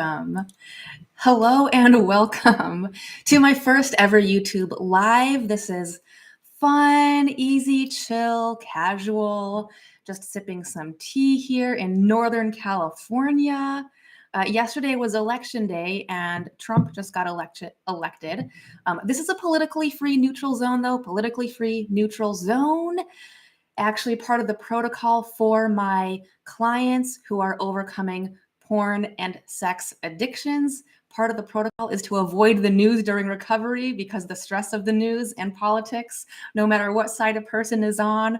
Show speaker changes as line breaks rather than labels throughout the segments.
Um, Hello and welcome to my first ever YouTube live. This is fun, easy, chill, casual, just sipping some tea here in Northern California. Yesterday was election day and Trump just got elected. This is a politically free neutral zone, though. Politically free neutral zone. Actually, part of the protocol for my clients who are overcoming porn and sex addictions. Part of the protocol is to avoid the news during recovery because the stress of the news and politics, no matter what side a person is on,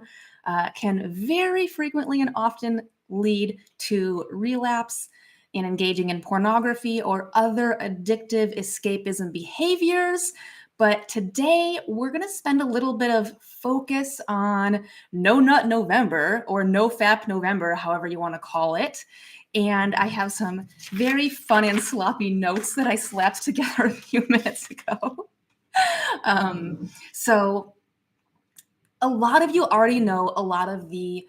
can very frequently and often lead to relapse in engaging in pornography or other addictive escapism behaviors. But today we're going to spend a little bit of focus on No Nut November or No Fap November, however you want to call it. And I have some very fun and sloppy notes that I slapped together a few minutes ago. So a lot of you already know a lot of the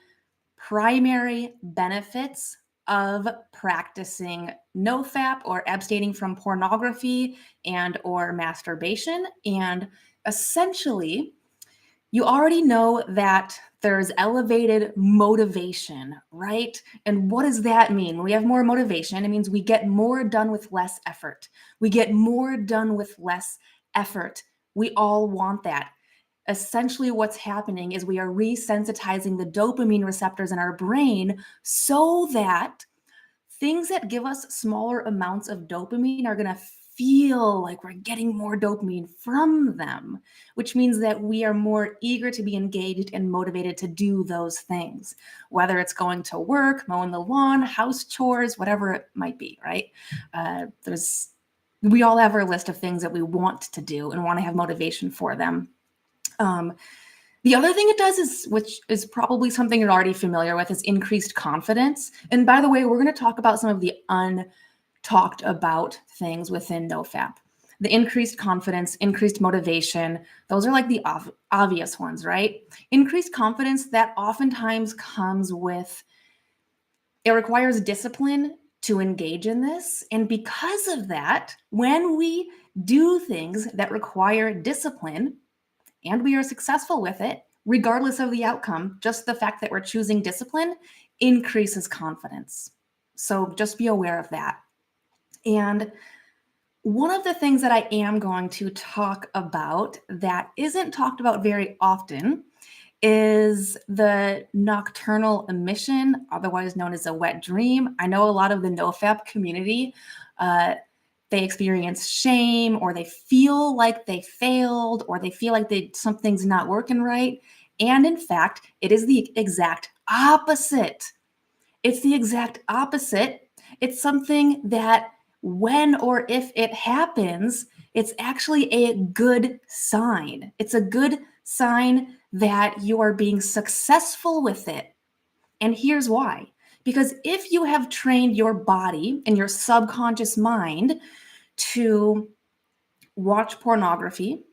primary benefits of practicing nofap or abstaining from pornography and or masturbation. And essentially, you already know that there's elevated motivation, right? And what does that mean? When we have more motivation, it means we get more done with less effort. We get more done with less effort. We all want that. Essentially, what's happening is we are resensitizing the dopamine receptors in our brain so that things that give us smaller amounts of dopamine are going to feel like we're getting more dopamine from them, which means that we are more eager to be engaged and motivated to do those things, whether it's going to work, mowing the lawn, house chores, whatever it might be, right? We all have our list of things that we want to do and want to have motivation for them. The other thing it does is, which is probably something you're already familiar with, is increased confidence. And by the way, we're going to talk about some of the untalked about things within NoFap. The increased confidence, increased motivation, those are like the obvious ones, right? Increased confidence, that oftentimes comes with, it requires discipline to engage in this. And because of that, when we do things that require discipline, and we are successful with it, regardless of the outcome, just the fact that we're choosing discipline increases confidence. So just be aware of that. And one of the things that I am going to talk about that isn't talked about very often is the nocturnal emission, otherwise known as a wet dream. I know a lot of the NoFap community, they experience shame, or they feel like they failed, or they feel like something's not working right. And in fact, it is the exact opposite. It's the exact opposite. It's something that when or if it happens, it's actually a good sign. It's a good sign that you are being successful with it. And here's why. Because if you have trained your body and your subconscious mind to watch pornography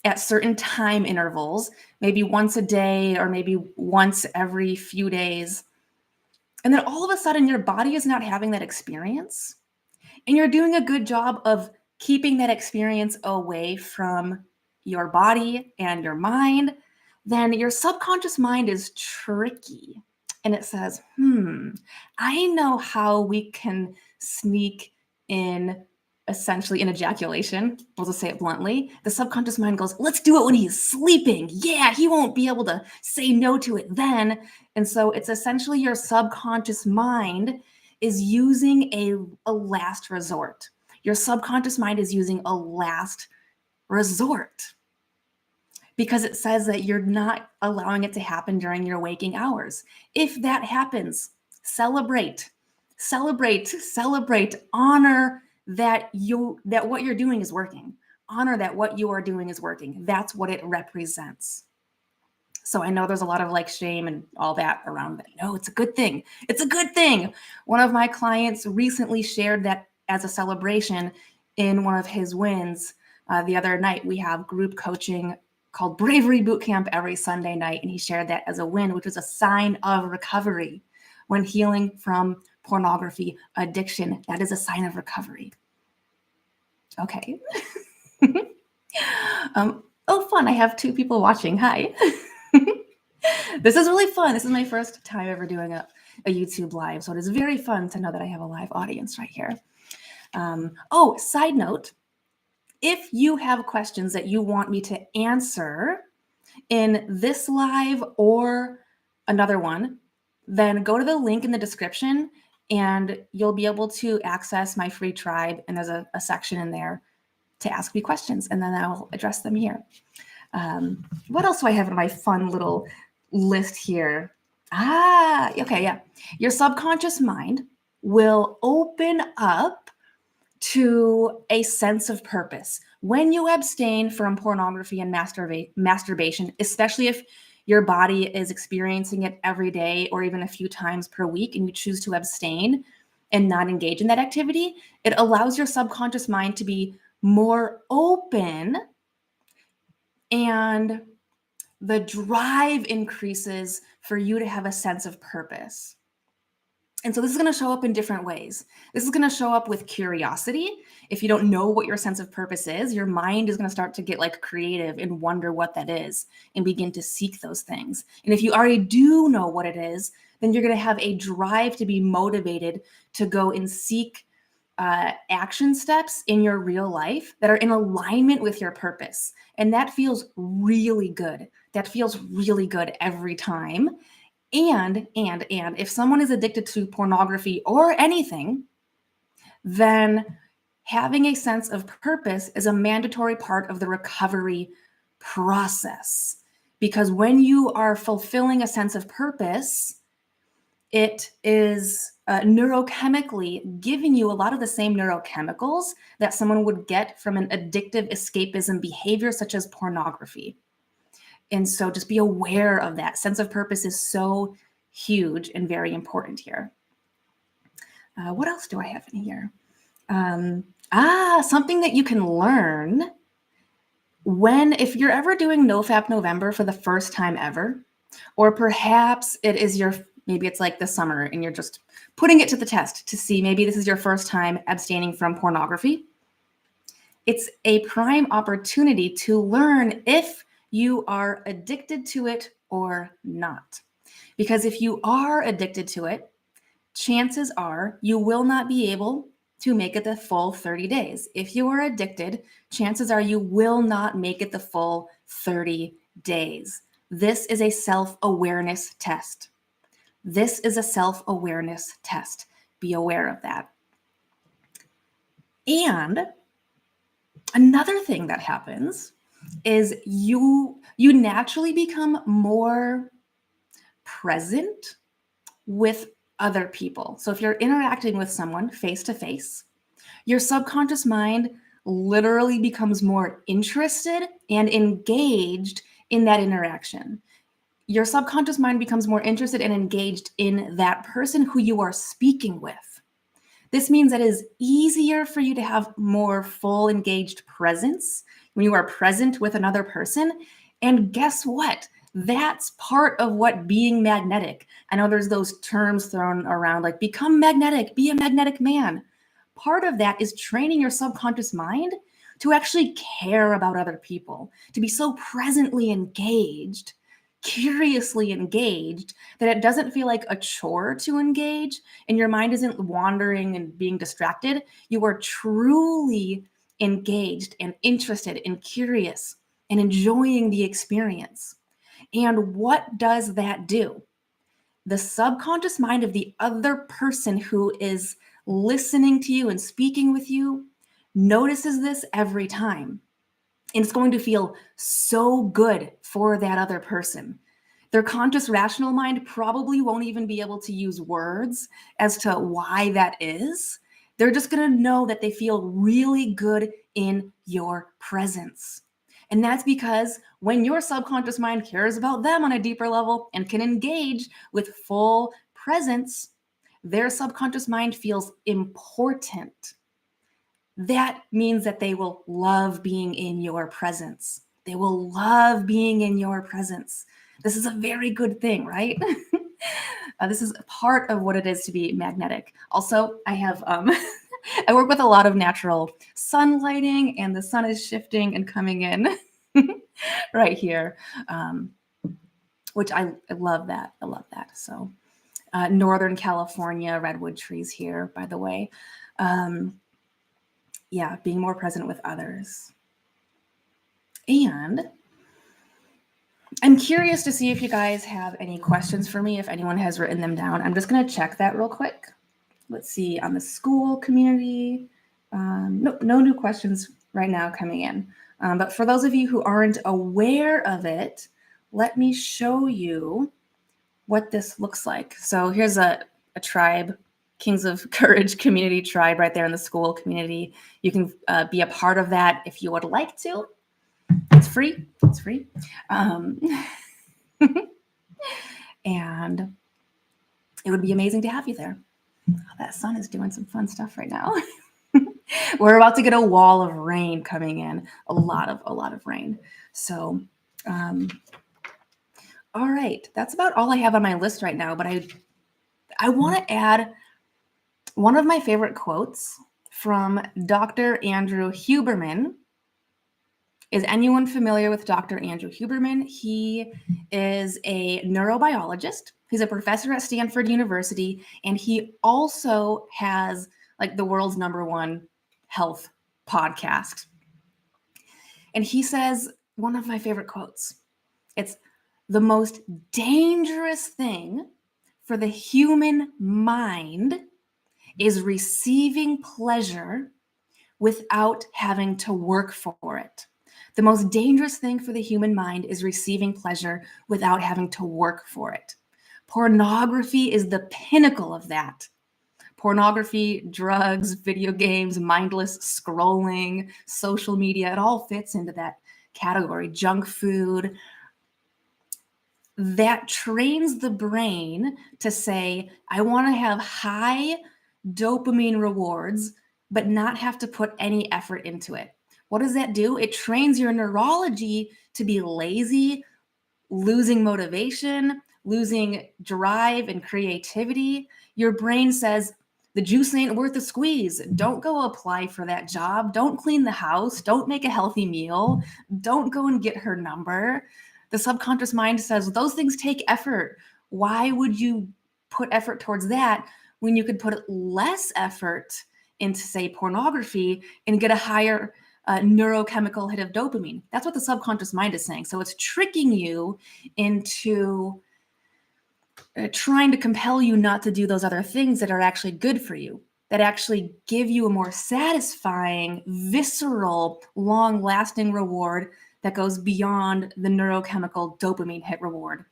at certain time intervals, maybe once a day or maybe once every few days, and then all of a sudden your body is not having that experience, and you're doing a good job of keeping that experience away from your body and your mind, then your subconscious mind is tricky. And it says, I know how we can sneak in essentially an ejaculation. We'll just say it bluntly. The subconscious mind goes, let's do it when he's sleeping. Yeah, he won't be able to say no to it then. And so it's essentially your subconscious mind is using a last resort. Your subconscious mind is using a last resort because it says that you're not allowing it to happen during your waking hours. If that happens, celebrate, honor that what you're doing is working. Honor that what you are doing is working. That's what it represents. So I know there's a lot of like shame and all that around that. No, it's a good thing. It's a good thing. One of my clients recently shared that as a celebration in one of his wins. The other night, we have group coaching called Bravery Bootcamp every Sunday night. And he shared that as a win, which was a sign of recovery when healing from pornography addiction. That is a sign of recovery. Okay. Oh, fun. I have 2 people watching. Hi. This is really fun. This is my first time ever doing a YouTube live. So it is very fun to know that I have a live audience right here. Oh, side note, if you have questions that you want me to answer in this live or another one, then go to the link in the description and you'll be able to access my free tribe. And there's a section in there to ask me questions, and then I'll address them here. What else do I have in my fun little list here? Okay, yeah. Your subconscious mind will open up to a sense of purpose. When you abstain from pornography and masturbation, especially if your body is experiencing it every day or even a few times per week, and you choose to abstain and not engage in that activity, it allows your subconscious mind to be more open, and the drive increases for you to have a sense of purpose. And so this is going to show up in different ways. This is going to show up with curiosity. If you don't know what your sense of purpose is, your mind is going to start to get like creative and wonder what that is and begin to seek those things. And if you already do know what it is, then you're going to have a drive to be motivated to go and seek action steps in your real life that are in alignment with your purpose. And that feels really good. That feels really good every time. And if someone is addicted to pornography or anything, then having a sense of purpose is a mandatory part of the recovery process. Because when you are fulfilling a sense of purpose, it is neurochemically giving you a lot of the same neurochemicals that someone would get from an addictive escapism behavior, such as pornography. And so just be aware of that. Sense of purpose is so huge and very important here. What else do I have in here? Something that you can learn if you're ever doing NoFap November for the first time ever, or perhaps maybe it's like the summer and you're just putting it to the test to see maybe this is your first time abstaining from pornography. It's a prime opportunity to learn if you are addicted to it or not. Because if you are addicted to it, chances are you will not be able to make it the full 30 days. If you are addicted, chances are you will not make it the full 30 days. This is a self-awareness test. This is a self-awareness test. Be aware of that. And another thing that happens is you naturally become more present with other people. So if you're interacting with someone face to face, your subconscious mind literally becomes more interested and engaged in that interaction. Your subconscious mind becomes more interested and engaged in that person who you are speaking with. This means that it is easier for you to have more full engaged presence when you are present with another person. And guess what? That's part of what being magnetic. I know there's those terms thrown around like become magnetic, be a magnetic man. Part of that is training your subconscious mind to actually care about other people, to be so presently engaged, curiously engaged, that it doesn't feel like a chore to engage and your mind isn't wandering and being distracted. You are truly engaged and interested and curious and enjoying the experience. And what does that do? The subconscious mind of the other person who is listening to you and speaking with you notices this every time. And it's going to feel so good for that other person. Their conscious rational mind probably won't even be able to use words as to why that is. They're just going to know that they feel really good in your presence. And that's because when your subconscious mind cares about them on a deeper level and can engage with full presence, their subconscious mind feels important. That means that they will love being in your presence. They will love being in your presence. This is a very good thing, right? This is part of what it is to be magnetic. Also, I have I work with a lot of natural sun lighting, and the sun is shifting and coming in right here, which I love that. I love that. So Northern California, redwood trees here, by the way. Yeah, being more present with others. And I'm curious to see if you guys have any questions for me, if anyone has written them down. I'm just going to check that real quick. Let's see, on the school community. No new questions right now coming in. But for those of you who aren't aware of it, let me show you what this looks like. So here's a tribe, Kings of Courage community tribe right there in the school community. You can be a part of that if you would like to. It's free. It's free. And it would be amazing to have you there. Oh, that sun is doing some fun stuff right now. We're about to get a wall of rain coming in, a lot of rain. So, all right, that's about all I have on my list right now. But I want to add one of my favorite quotes from Dr. Andrew Huberman. Is anyone familiar with Dr. Andrew Huberman? He is a neurobiologist. He's a professor at Stanford University, and he also has like the world's #1 health podcast. And he says one of my favorite quotes. It's the most dangerous thing for the human mind is receiving pleasure without having to work for it. The most dangerous thing for the human mind is receiving pleasure without having to work for it. Pornography is the pinnacle of that. Pornography, drugs, video games, mindless scrolling, social media, it all fits into that category. Junk food. That trains the brain to say, I want to have high dopamine rewards, but not have to put any effort into it. What does that do? It trains your neurology to be lazy, losing motivation, losing drive and creativity. Your brain says, the juice ain't worth the squeeze. Don't go apply for that job. Don't clean the house. Don't make a healthy meal. Don't go and get her number. The subconscious mind says, those things take effort. Why would you put effort towards that when you could put less effort into, say, pornography and get a higher neurochemical hit of dopamine? That's what the subconscious mind is saying. So it's tricking you into trying to compel you not to do those other things that are actually good for you, that actually give you a more satisfying, visceral, long-lasting reward that goes beyond the neurochemical dopamine hit reward.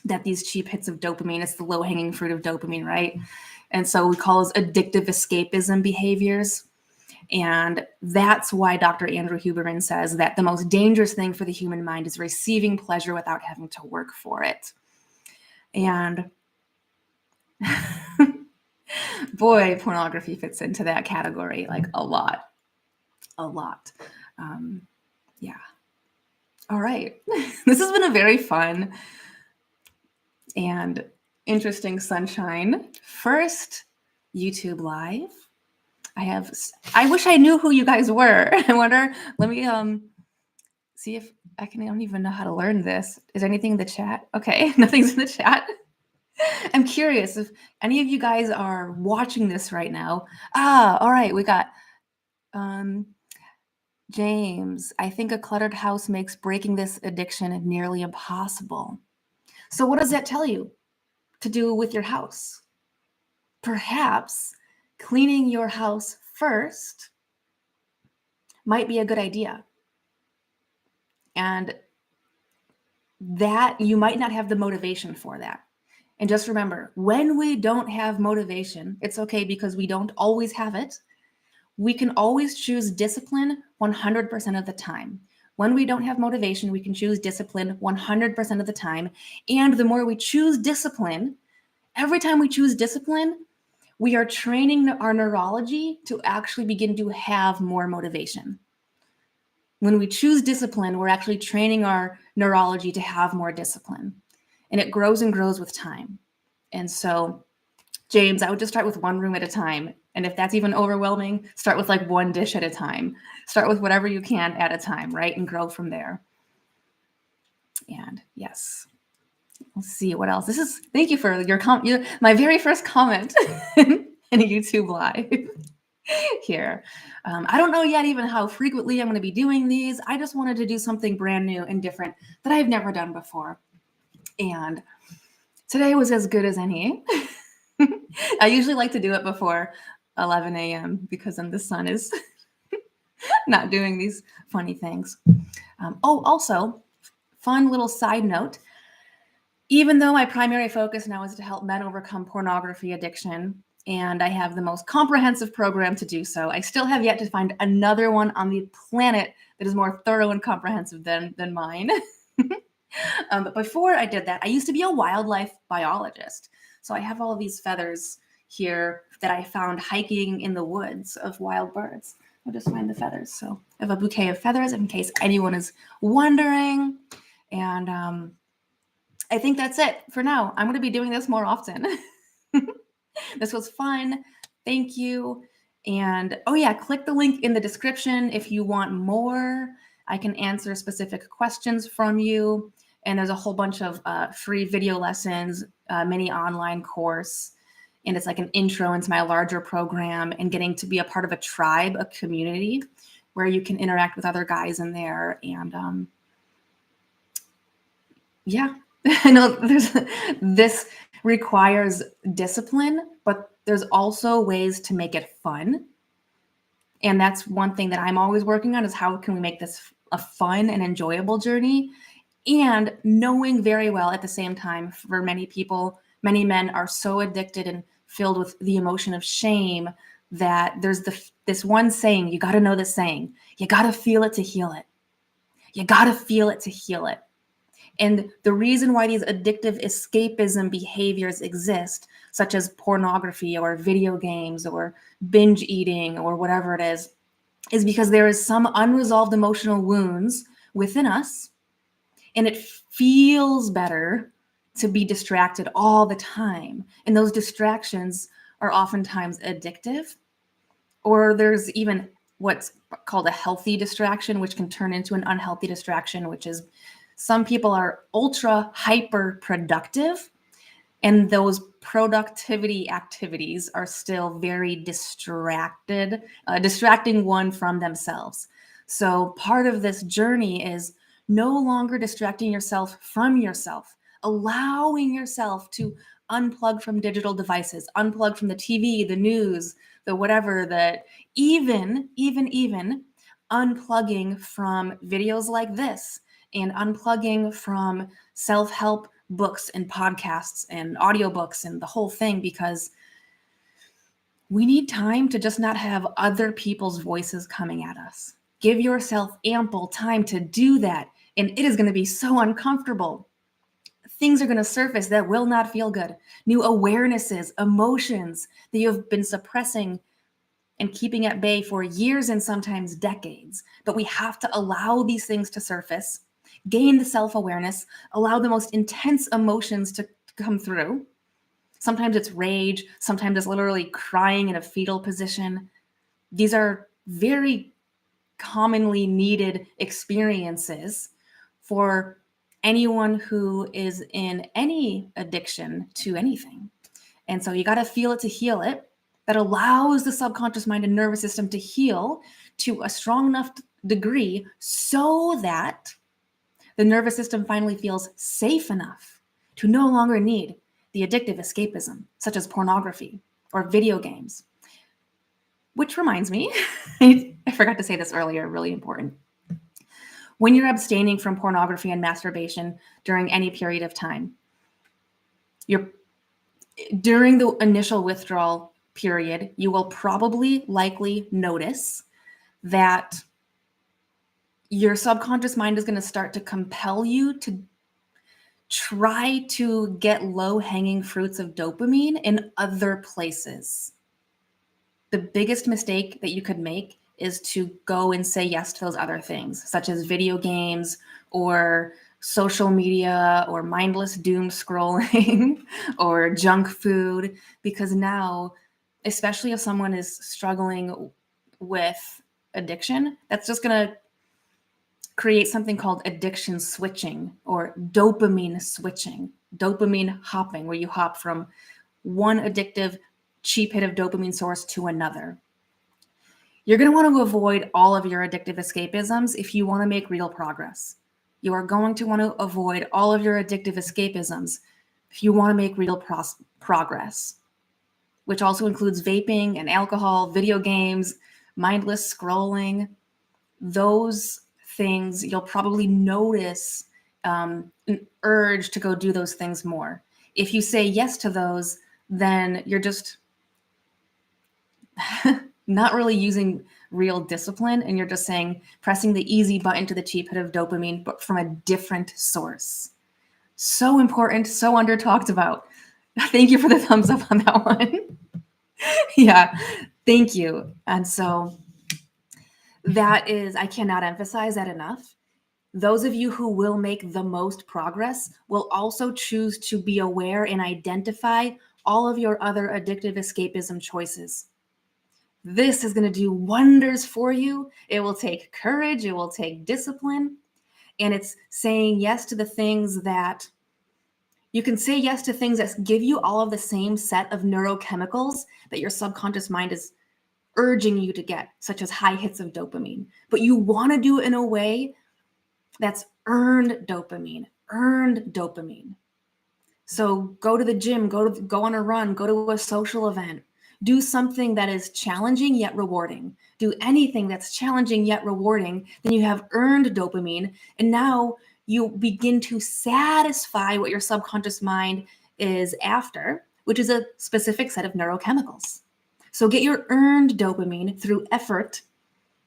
That these cheap hits of dopamine, it's the low-hanging fruit of dopamine, right? And so we call those addictive escapism behaviors. And that's why Dr. Andrew Huberman says that the most dangerous thing for the human mind is receiving pleasure without having to work for it. And boy, pornography fits into that category like a lot. Yeah. All right. This has been a very fun and interesting Sunshine first YouTube live. I wish I knew who you guys were. I wonder, let me see if I don't even know how to learn this. Is anything in the chat? Okay, nothing's in the chat. I'm curious if any of you guys are watching this right now. All right, we got James. I think a cluttered house makes breaking this addiction nearly impossible. So what does that tell you to do with your house? Perhaps cleaning your house first might be a good idea. And that you might not have the motivation for that. And just remember, when we don't have motivation, it's okay because we don't always have it. We can always choose discipline 100% of the time. When we don't have motivation, we can choose discipline 100% of the time. And the more we choose discipline, every time we choose discipline, we are training our neurology to actually begin to have more motivation. When we choose discipline, we're actually training our neurology to have more discipline. And it grows and grows with time. And so, James, I would just start with one room at a time. And if that's even overwhelming, start with like one dish at a time. Start with whatever you can at a time, right? And grow from there. And yes, let's see what else. Thank you for your my very first comment in a YouTube live here. I don't know yet even how frequently I'm going to be doing these. I just wanted to do something brand new and different that I've never done before. And today was as good as any. I usually like to do it before 11 a.m. because then the sun is not doing these funny things. Also, fun little side note. Even though my primary focus now is to help men overcome pornography addiction, and I have the most comprehensive program to do so, I still have yet to find another one on the planet that is more thorough and comprehensive than mine. But before I did that, I used to be a wildlife biologist. So I have all of these feathers here that I found hiking in the woods of wild birds. I'll just find the feathers. So I have a bouquet of feathers in case anyone is wondering. And I think that's it for now. I'm going to be doing this more often. This was fun. Thank you. And oh yeah, click the link in the description if you want more. I can answer specific questions from you. And there's a whole bunch of free video lessons, mini online course. And it's like an intro into my larger program and getting to be a part of a tribe, a community where you can interact with other guys in there. And yeah, I know this requires discipline, but there's also ways to make it fun. And that's one thing that I'm always working on is how can we make this a fun and enjoyable journey? And knowing very well at the same time, for many people, many men are so addicted and filled with the emotion of shame that there's this one saying, you got to know this saying, you got to feel it to heal it. You got to feel it to heal it. And the reason why these addictive escapism behaviors exist, such as pornography or video games or binge eating or whatever it is because there is some unresolved emotional wounds within us, and it feels better to be distracted all the time. And those distractions are oftentimes addictive, or there's even what's called a healthy distraction, which can turn into an unhealthy distraction, which is some people are ultra hyper productive, and those productivity activities are still very distracting one from themselves. So part of this journey is no longer distracting yourself from yourself, allowing yourself to unplug from digital devices, unplug from the TV, the news, the whatever, that even unplugging from videos like this and unplugging from self-help books and podcasts and audiobooks and the whole thing, because we need time to just not have other people's voices coming at us. Give yourself ample time to do that. And it is going to be so uncomfortable. Things are going to surface that will not feel good. New awarenesses, emotions that you have been suppressing and keeping at bay for years and sometimes decades. But we have to allow these things to surface, gain the self-awareness, allow the most intense emotions to come through. Sometimes it's rage. Sometimes it's literally crying in a fetal position. These are very commonly needed experiences for anyone who is in any addiction to anything. And so you got to feel it to heal it. That allows the subconscious mind and nervous system to heal to a strong enough degree so that the nervous system finally feels safe enough to no longer need the addictive escapism, such as pornography or video games. Which reminds me, I forgot to say this earlier, really important. When you're abstaining from pornography and masturbation during any period of time, during the initial withdrawal period, you will probably likely notice that your subconscious mind is going to start to compel you to try to get low-hanging fruits of dopamine in other places. The biggest mistake that you could make is to go and say yes to those other things, such as video games or social media or mindless doom scrolling or junk food, because now, especially if someone is struggling with addiction, that's just going to create something called addiction switching or dopamine switching, dopamine hopping, where you hop from one addictive cheap hit of dopamine source to another. You're going to want to avoid all of your addictive escapisms if you want to make real progress. You are going to want to avoid all of your addictive escapisms if you want to make real progress, which also includes vaping and alcohol, video games, mindless scrolling. Those things, you'll probably notice an urge to go do those things more. If you say yes to those, then you're just not really using real discipline, and you're just pressing the easy button to the cheap hit of dopamine, but from a different source. So important, so under talked about. Thank you for the thumbs up on that one. Yeah, thank you. And so that is, I cannot emphasize that enough. Those of you who will make the most progress will also choose to be aware and identify all of your other addictive escapism choices. This is going to do wonders for you. It will take courage. It will take discipline. And it's saying yes to the things that you can say yes to, things that give you all of the same set of neurochemicals that your subconscious mind is urging you to get, such as high hits of dopamine. But you want to do it in a way that's earned dopamine. So go to the gym, go on a run, go to a social event. Do something that is challenging yet rewarding. Do anything that's challenging yet rewarding. Then you have earned dopamine. And now you begin to satisfy what your subconscious mind is after, which is a specific set of neurochemicals. So get your earned dopamine through effort,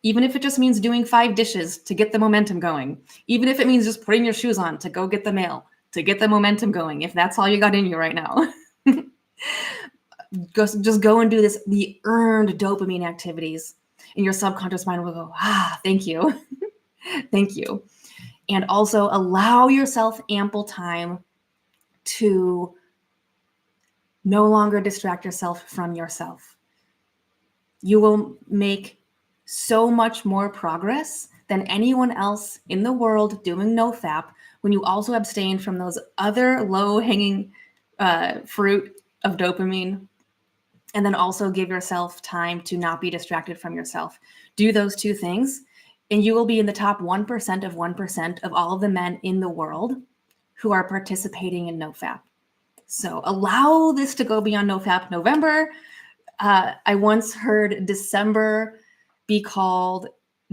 even if it just means doing 5 dishes to get the momentum going. Even if it means just putting your shoes on to go get the mail, to get the momentum going, if that's all you got in you right now. Just go and do the earned dopamine activities, and your subconscious mind will go, thank you. Thank you. And also allow yourself ample time to no longer distract yourself from yourself. You will make so much more progress than anyone else in the world doing NoFap when you also abstain from those other low-hanging fruit of dopamine, and then also give yourself time to not be distracted from yourself. Do those 2 things, and you will be in the top 1% of 1% of all of the men in the world who are participating in NoFap. So allow this to go beyond NoFap November. I once heard December be called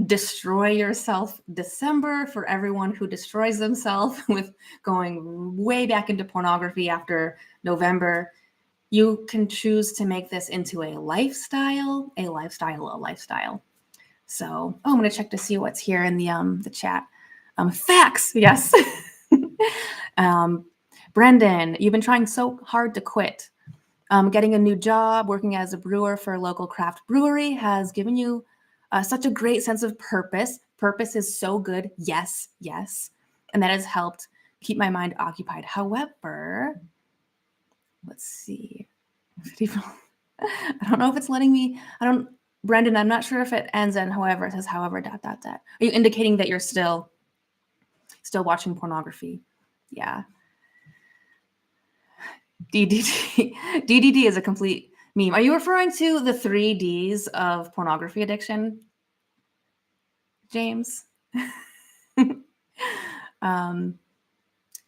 Destroy Yourself December for everyone who destroys themselves with going way back into pornography after November. You can choose to make this into a lifestyle. So, I'm going to check to see what's here in the chat. Facts, yes. Brendan, you've been trying so hard to quit. Getting a new job, working as a brewer for a local craft brewery has given you such a great sense of purpose. Purpose is so good. Yes. And that has helped keep my mind occupied. However, let's see. I don't know if it's letting me. Brendan, I'm not sure if it ends in however. It says however ... Are you indicating that you're still watching pornography? Yeah. DDD is a complete meme. Are you referring to the 3 Ds of pornography addiction, James?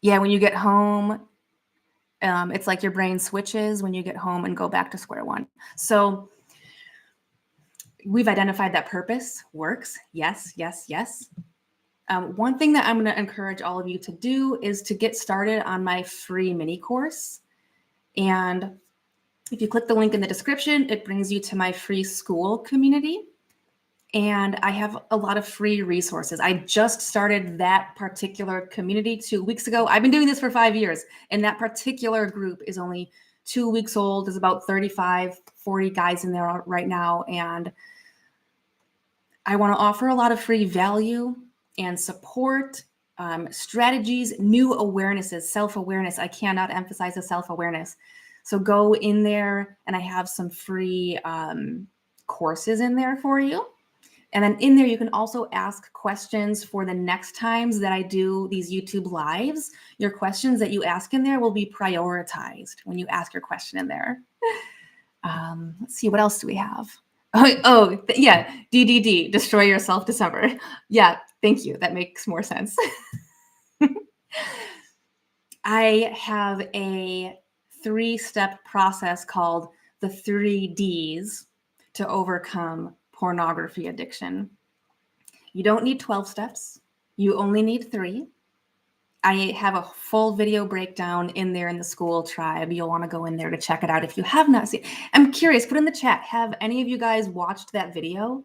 Yeah, when you get home, it's like your brain switches when you get home and go back to square one. So we've identified that purpose works. Yes. One thing that I'm going to encourage all of you to do is to get started on my free mini course. And if you click the link in the description, it brings you to my free school community. And I have a lot of free resources. I just started that particular community 2 weeks ago. I've been doing this for 5 years, and that particular group is only 2 weeks old. There's about 35, 40 guys in there right now. And I want to offer a lot of free value and support strategies, new awarenesses, self-awareness. I cannot emphasize the self-awareness. So go in there, and I have some free courses in there for you. And then in there, you can also ask questions for the next times that I do these YouTube lives. Your questions that you ask in there will be prioritized when you ask your question in there. Let's see, what else do we have? Yeah, DDD, Destroy Yourself December. Yeah, thank you. That makes more sense. I have a 3-step process called the 3Ds to overcome pornography addiction. You don't need 12 steps. You only need 3. I have a full video breakdown in there in the school tribe. You'll want to go in there to check it out if you have not seen. I'm curious, put in the chat, have any of you guys watched that video?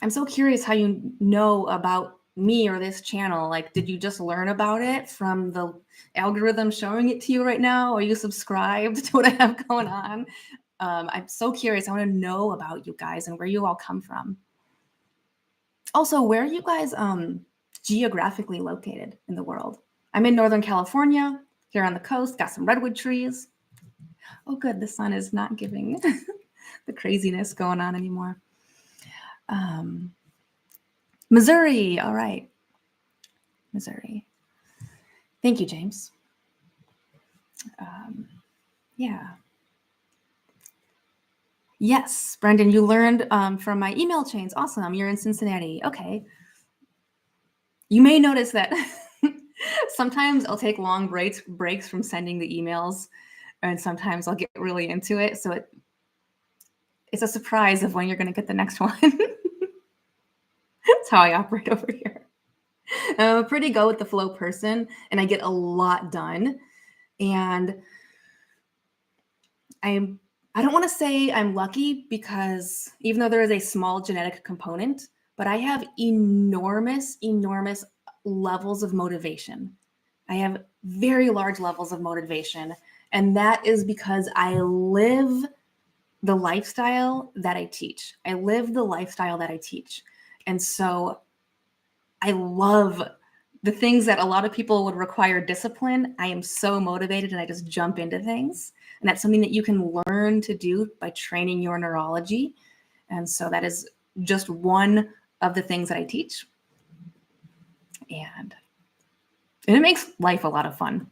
I'm so curious how you know about me or this channel. Like, did you just learn about it from the algorithm showing it to you right now? Are you subscribed to what I have going on? I'm so curious. I want to know about you guys and where you all come from. Also, where are you guys geographically located in the world? I'm in Northern California, here on the coast, got some redwood trees. Oh, good. The sun is not giving the craziness going on anymore. Missouri. All right. Missouri. Thank you, James. Yeah. Yes, Brendan, you learned from my email chains. Awesome. You're in Cincinnati. Okay. You may notice that sometimes I'll take long breaks from sending the emails, and sometimes I'll get really into it. So it's a surprise of when you're going to get the next one. That's how I operate over here. I'm a pretty go with the flow person, and I get a lot done. And I don't want to say I'm lucky, because even though there is a small genetic component, but I have enormous levels of motivation. I have very large levels of motivation. And that is because I live the lifestyle that I teach. I live the lifestyle that I teach. And so I love the things that a lot of people would require discipline. I am so motivated, and I just jump into things. And that's something that you can learn to do by training your neurology. And so that is just one of the things that I teach. And it makes life a lot of fun.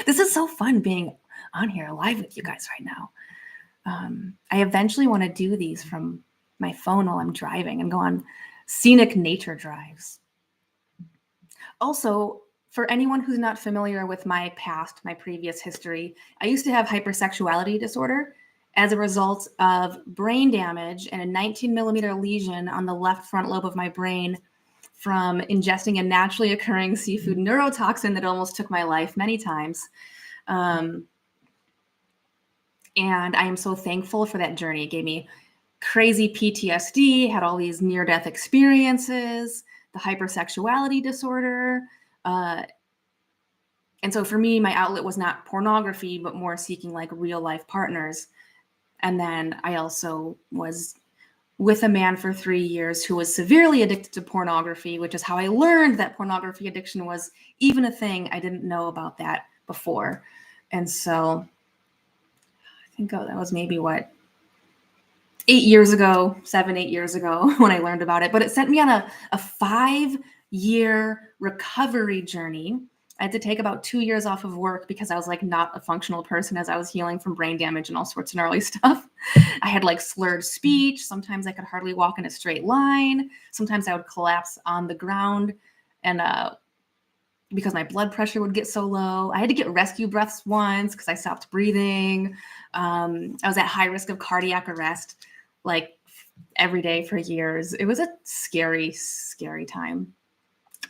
This is so fun being on here live with you guys right now. I eventually want to do these from my phone while I'm driving and go on scenic nature drives. Also, for anyone who's not familiar with my past, my previous history, I used to have hypersexuality disorder as a result of brain damage and a 19-millimeter lesion on the left front lobe of my brain from ingesting a naturally occurring seafood neurotoxin that almost took my life many times. And I am so thankful for that journey. It gave me crazy PTSD, had all these near-death experiences, the hypersexuality disorder. And so for me, my outlet was not pornography, but more seeking like real life partners. And then I also was with a man for 3 years who was severely addicted to pornography, which is how I learned that pornography addiction was even a thing. I didn't know about that before. And so I think that was maybe 8 years ago, 7, 8 years ago when I learned about it. But it sent me on a 5-year recovery journey. I had to take about 2 years off of work because I was like not a functional person as I was healing from brain damage and all sorts of gnarly stuff. I had like slurred speech. Sometimes I could hardly walk in a straight line. Sometimes I would collapse on the ground, and because my blood pressure would get so low. I had to get rescue breaths once because I stopped breathing. I was at high risk of cardiac arrest like every day for years. It was a scary, scary time.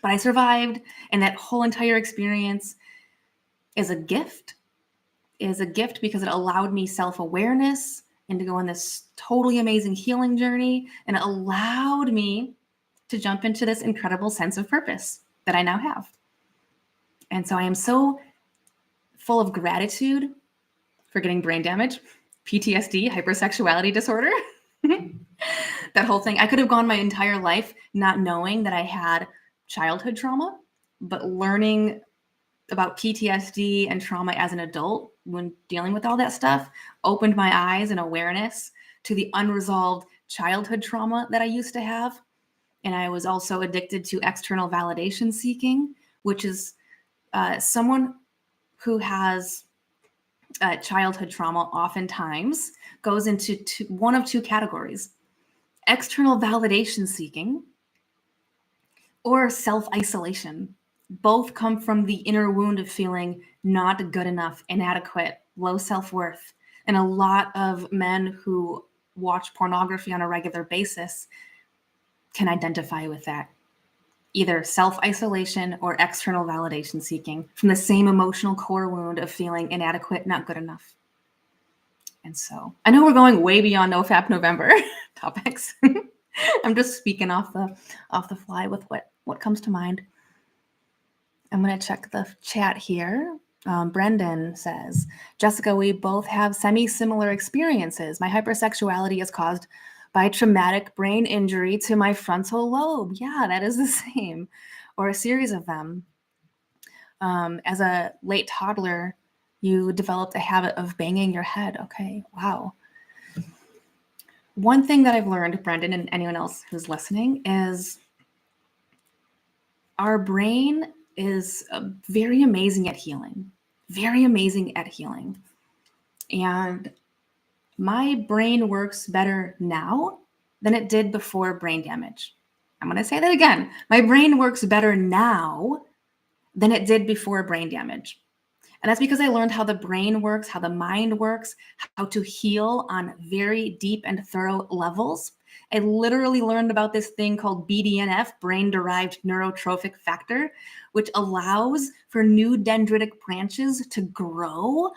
But I survived, and that whole entire experience is a gift. Is a gift because it allowed me self-awareness and to go on this totally amazing healing journey, and it allowed me to jump into this incredible sense of purpose that I now have. And so I am so full of gratitude for getting brain damage, PTSD, hypersexuality disorder, that whole thing. I could have gone my entire life not knowing that I had childhood trauma, but learning about PTSD and trauma as an adult when dealing with all that stuff opened my eyes and awareness to the unresolved childhood trauma that I used to have. And I was also addicted to external validation seeking, which is someone who has childhood trauma oftentimes goes into one of two categories: external validation seeking or self-isolation. Both come from the inner wound of feeling not good enough, inadequate, low self-worth. And a lot of men who watch pornography on a regular basis can identify with that. Either self-isolation or external validation seeking from the same emotional core wound of feeling inadequate, not good enough. And so I know we're going way beyond NoFap November topics. I'm just speaking off the fly with what comes to mind. I'm going to check the chat here. Brendan says, Jessica, we both have semi-similar experiences. My hypersexuality is caused by traumatic brain injury to my frontal lobe. Yeah, that is the same, or a series of them. As a late toddler, you developed a habit of banging your head. Okay, wow. One thing that I've learned, Brendan, and anyone else who's listening, is our brain is very amazing at healing. Very amazing at healing. And my brain works better now than it did before brain damage. I'm going to say that again. My brain works better now than it did before brain damage. And that's because I learned how the brain works, how the mind works, how to heal on very deep and thorough levels. I literally learned about this thing called BDNF, brain-derived neurotrophic factor, which allows for new dendritic branches to grow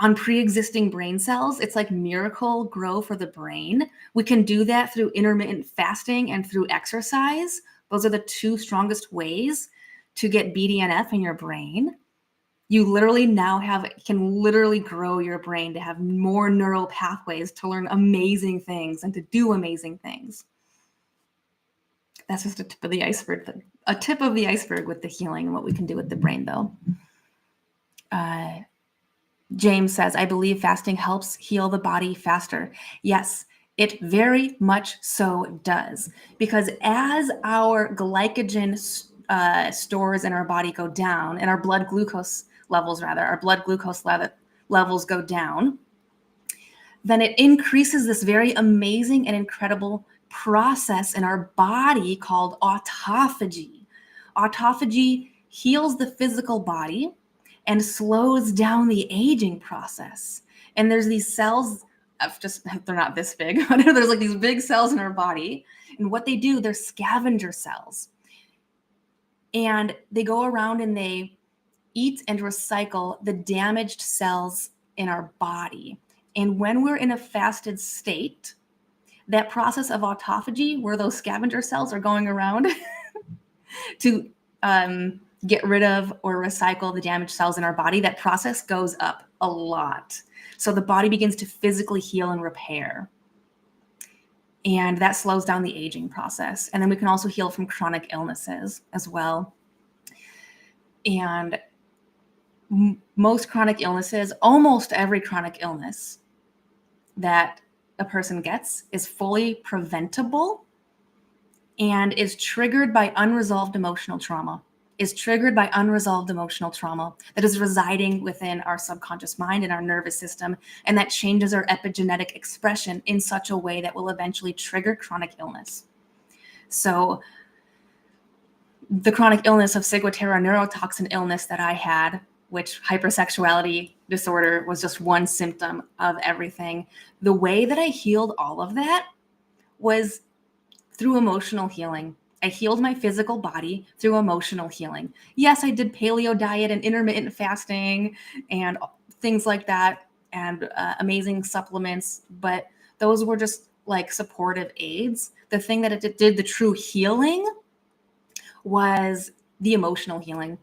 on pre-existing brain cells. It's like miracle grow for the brain. We can do that through intermittent fasting and through exercise. Those are the two strongest ways to get BDNF in your brain. You literally now can literally grow your brain to have more neural pathways to learn amazing things and to do amazing things. That's just a tip of the iceberg. A tip of the iceberg with the healing and what we can do with the brain, though. James says, I believe fasting helps heal the body faster. Yes, it very much so does. Because as our glycogen stores in our body go down, and our blood glucose levels go down, then it increases this very amazing and incredible process in our body called autophagy. Autophagy heals the physical body and slows down the aging process. And there's these cells, they're not this big, but there's like these big cells in our body. And what they do, they're scavenger cells. And they go around and they eat and recycle the damaged cells in our body. And when we're in a fasted state, that process of autophagy, where those scavenger cells are going around to get rid of or recycle the damaged cells in our body, that process goes up a lot. So the body begins to physically heal and repair. And that slows down the aging process. And then we can also heal from chronic illnesses as well. And most chronic illnesses, almost every chronic illness that a person gets is fully preventable and is triggered by unresolved emotional trauma, that is residing within our subconscious mind and our nervous system, and that changes our epigenetic expression in such a way that will eventually trigger chronic illness. So the chronic illness of ciguatera neurotoxin illness that I had, which hypersexuality disorder was just one symptom of everything. The way that I healed all of that was through emotional healing. I healed my physical body through emotional healing. Yes, I did paleo diet and intermittent fasting and things like that, and amazing supplements, but those were just like supportive aids. The thing that it did the true healing was the emotional healing.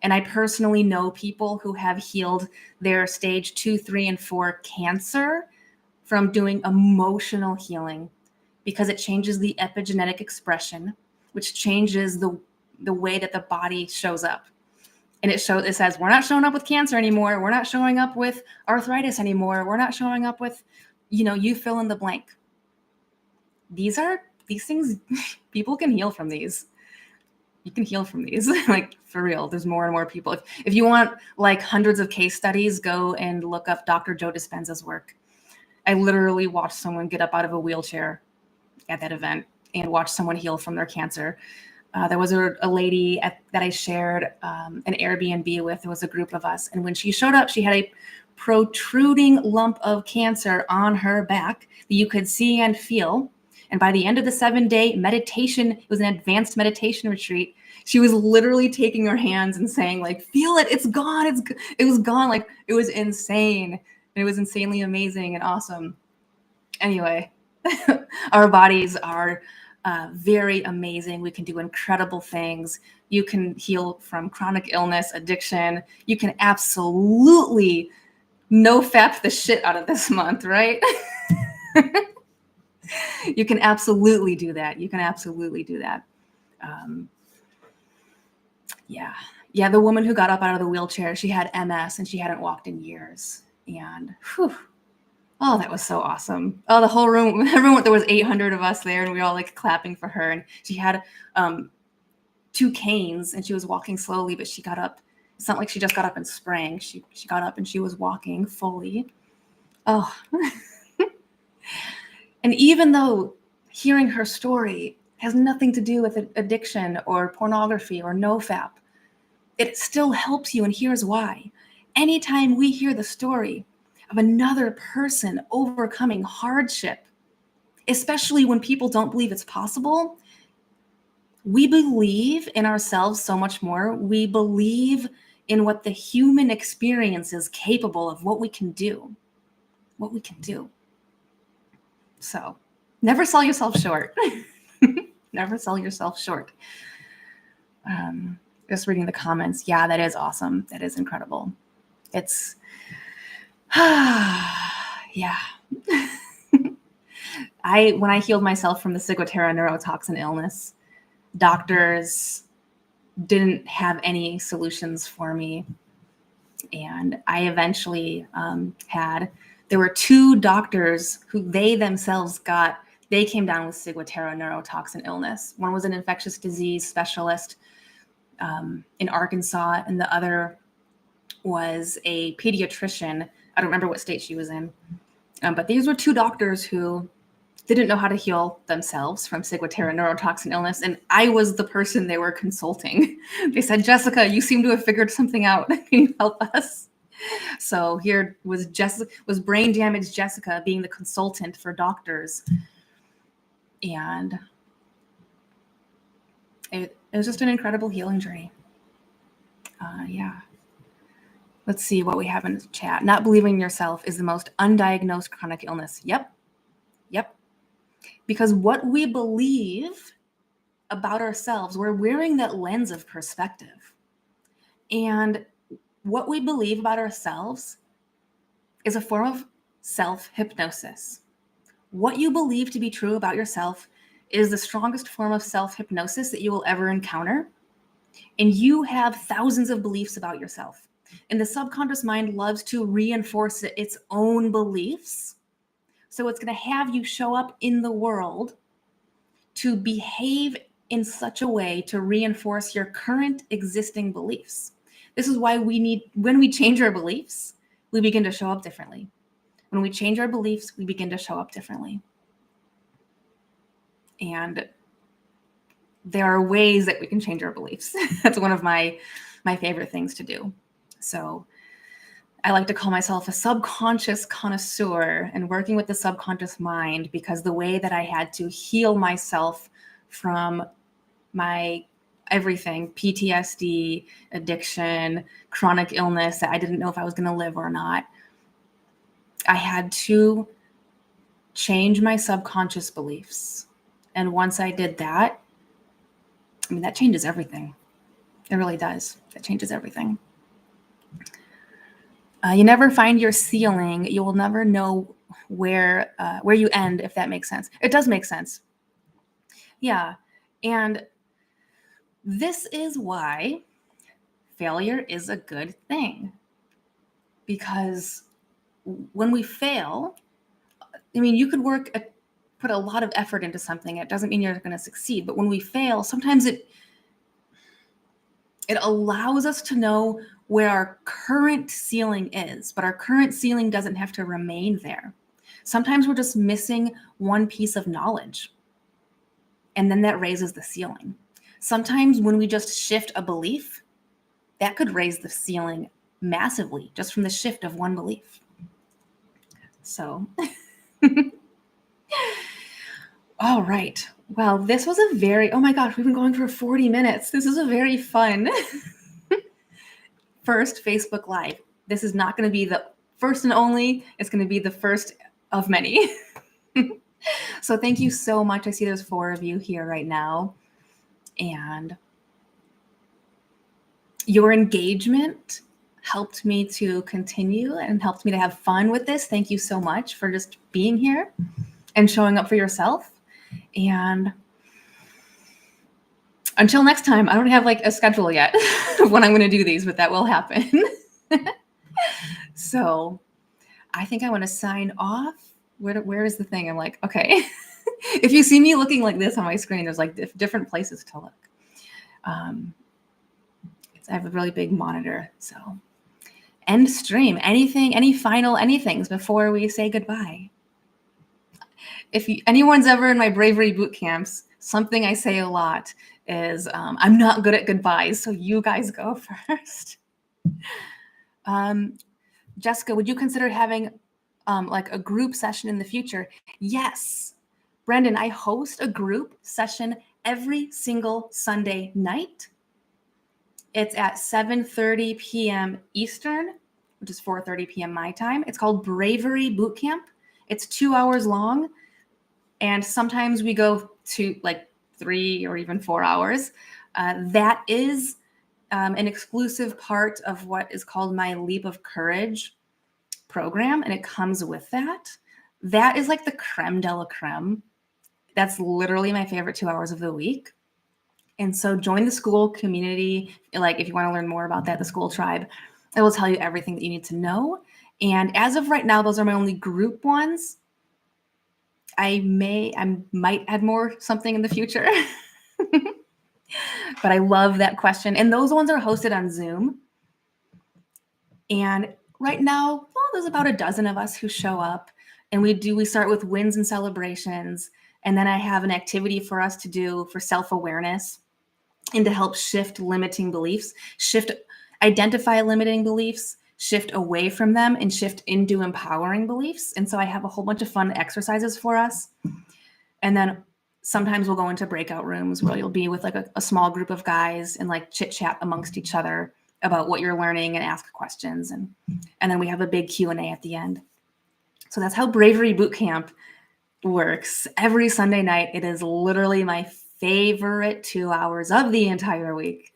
And I personally know people who have healed their stage 2, 3, and 4 cancer from doing emotional healing, because it changes the epigenetic expression, which changes the way that the body shows up. And it says, we're not showing up with cancer anymore. We're not showing up with arthritis anymore. We're not showing up with, you fill in the blank. These things, people can heal from these. You can heal from these, like, for real. There's more and more people. If you want like hundreds of case studies, go and look up Dr. Joe Dispenza's work. I literally watched someone get up out of a wheelchair at that event and watch someone heal from their cancer. There was a lady that I shared an Airbnb with. It was a group of us. And when she showed up, she had a protruding lump of cancer on her back that you could see and feel. And by the end of the 7-day meditation, it was an advanced meditation retreat. She was literally taking her hands and saying, like, feel it, it's gone. It was gone. Like, it was insane. And it was insanely amazing and awesome. Anyway, our bodies are very amazing. We can do incredible things. You can heal from chronic illness, addiction. You can absolutely no-fap the shit out of this month, right? You can absolutely do that. Yeah, the woman who got up out of the wheelchair, she had MS and she hadn't walked in years. And oh, that was so awesome. Oh, the whole room, everyone, there was 800 of us there and we were all like clapping for her. And she had 2 canes and she was walking slowly, but she got up. It's not like she just got up and sprang. She got up and she was walking fully. Oh, and even though hearing her story has nothing to do with addiction or pornography or nofap, it still helps you, and here's why. Anytime we hear the story of another person overcoming hardship, especially when people don't believe it's possible, we believe in ourselves so much more. We believe in what the human experience is capable of, what we can do. So never sell yourself short. Never sell yourself short. Just reading the comments. Yeah, that is awesome. That is incredible. It's, yeah. When I healed myself from the ciguatera neurotoxin illness, doctors didn't have any solutions for me. And I eventually there were 2 doctors who they themselves they came down with ciguatera neurotoxin illness. One was an infectious disease specialist in Arkansas, and the other was a pediatrician. I don't remember what state she was in. But these were 2 doctors who didn't know how to heal themselves from ciguatera neurotoxin illness. And I was the person they were consulting. They said, Jessica, you seem to have figured something out. Can you help us? So here was brain damaged Jessica being the consultant for doctors. And it was just an incredible healing journey. Yeah. Let's see what we have in the chat. Not believing in yourself is the most undiagnosed chronic illness. Yep. Because what we believe about ourselves, we're wearing that lens of perspective. And what we believe about ourselves is a form of self-hypnosis. What you believe to be true about yourself is the strongest form of self-hypnosis that you will ever encounter. And you have thousands of beliefs about yourself. And the subconscious mind loves to reinforce its own beliefs. So it's going to have you show up in the world to behave in such a way to reinforce your current existing beliefs. This is why when we change our beliefs, we begin to show up differently. When we change our beliefs, we begin to show up differently. And there are ways that we can change our beliefs. That's one of my favorite things to do. So I like to call myself a subconscious connoisseur and working with the subconscious mind, because the way that I had to heal myself from my everything, PTSD, addiction, chronic illness that I didn't know if I was going to live or not, I had to change my subconscious beliefs. And once I did that, that changes everything. It really does. It changes everything. You never find your ceiling. You will never know where you end, if that makes sense. It does make sense. Yeah. And this is why failure is a good thing. Because when we fail, I mean, you could put a lot of effort into something. It doesn't mean you're going to succeed. But when we fail, sometimes it allows us to know where our current ceiling is, but our current ceiling doesn't have to remain there. Sometimes we're just missing one piece of knowledge, and then that raises the ceiling. Sometimes when we just shift a belief, that could raise the ceiling massively just from the shift of one belief. So, all right. Well, this was oh my gosh, we've been going for 40 minutes. This is a very fun first Facebook Live. This is not going to be the first and only. It's going to be the first of many. So thank you so much. I see there's 4 of you here right now. And your engagement helped me to continue and helped me to have fun with this. Thank you so much for just being here and showing up for yourself. And until next time, I don't have like a schedule yet of when I'm going to do these, but that will happen. So I think I want to sign off. Where is the thing? I'm like, okay. If you see me looking like this on my screen, there's like different places to look. I have a really big monitor. So end stream. Anything, any final anythings before we say goodbye? If anyone's ever in my Bravery boot camps, something I say a lot is I'm not good at goodbyes, so you guys go first. Jessica, would you consider having like a group session in the future? Yes. Brendan, I host a group session every single Sunday night. It's at 7:30 p.m. Eastern, which is 4:30 p.m. my time. It's called Bravery Boot Camp. It's 2 hours long. And sometimes we go to like 3 or even 4 hours. That is an exclusive part of what is called my Leap of Courage program. And it comes with that. That is like the creme de la creme. That's literally my favorite 2 hours of the week. And so join the school community. Like if you want to learn more about that, the school tribe, it will tell you everything that you need to know. And as of right now, those are my only group ones. I might add more something in the future. But I love that question. And those ones are hosted on Zoom. And right now, well, there's about a dozen of us who show up. And we start with wins and celebrations. And then I have an activity for us to do for self-awareness and to help shift limiting beliefs, identify limiting beliefs, shift away from them, and shift into empowering beliefs. And so I have a whole bunch of fun exercises for us. And then sometimes we'll go into breakout rooms where you'll be with like a small group of guys and like chit chat amongst each other about what you're learning and ask questions. And then we have a big Q&A at the end. So that's how Bravery Bootcamp works. Every Sunday night, it is literally my favorite 2 hours of the entire week.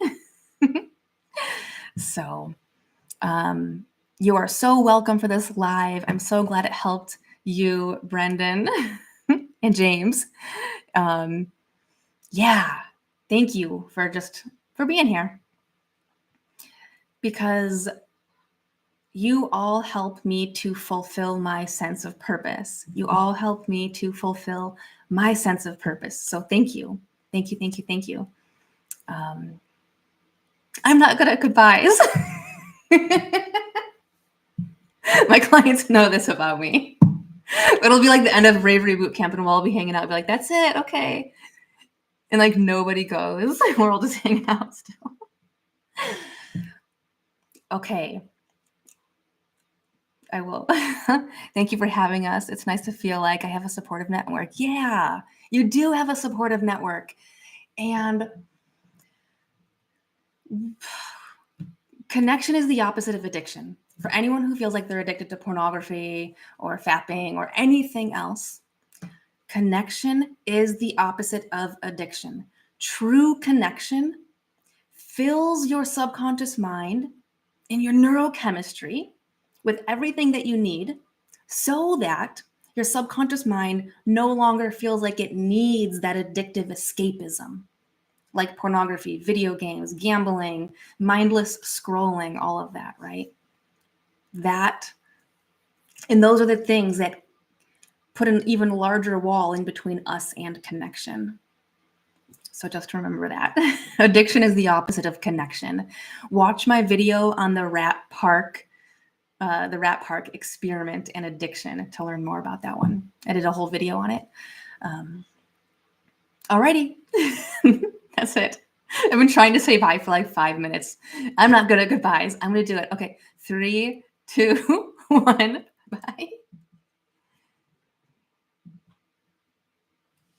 So you are so welcome for this live. I'm so glad it helped you, Brendan and James. Yeah, thank you for being here, because you all help me to fulfill my sense of purpose. You all help me to fulfill my sense of purpose. So thank you. Thank you, thank you, thank you. I'm not good at goodbyes. My clients know this about me. It'll be like the end of Bravery Bootcamp and we'll all be hanging out. I'll be like, that's it, okay. And like nobody goes. We're all just hanging out still. Okay. I will. Thank you for having us. It's nice to feel like I have a supportive network. Yeah, you do have a supportive network. And connection is the opposite of addiction. For anyone who feels like they're addicted to pornography or fapping or anything else, connection is the opposite of addiction. True connection fills your subconscious mind and your neurochemistry with everything that you need so that Your subconscious mind no longer feels like it needs that addictive escapism, like pornography, video games, gambling, mindless scrolling, all of that, right? And those are the things that put an even larger wall in between us and connection. So just remember that. Addiction is the opposite of connection. Watch my video on the Rat Park experiment and addiction to learn more about that one. I did a whole video on it. Alrighty, that's it. I've been trying to say bye for like 5 minutes. I'm not good at goodbyes. I'm gonna do it. Okay, 3, 2, 1, bye.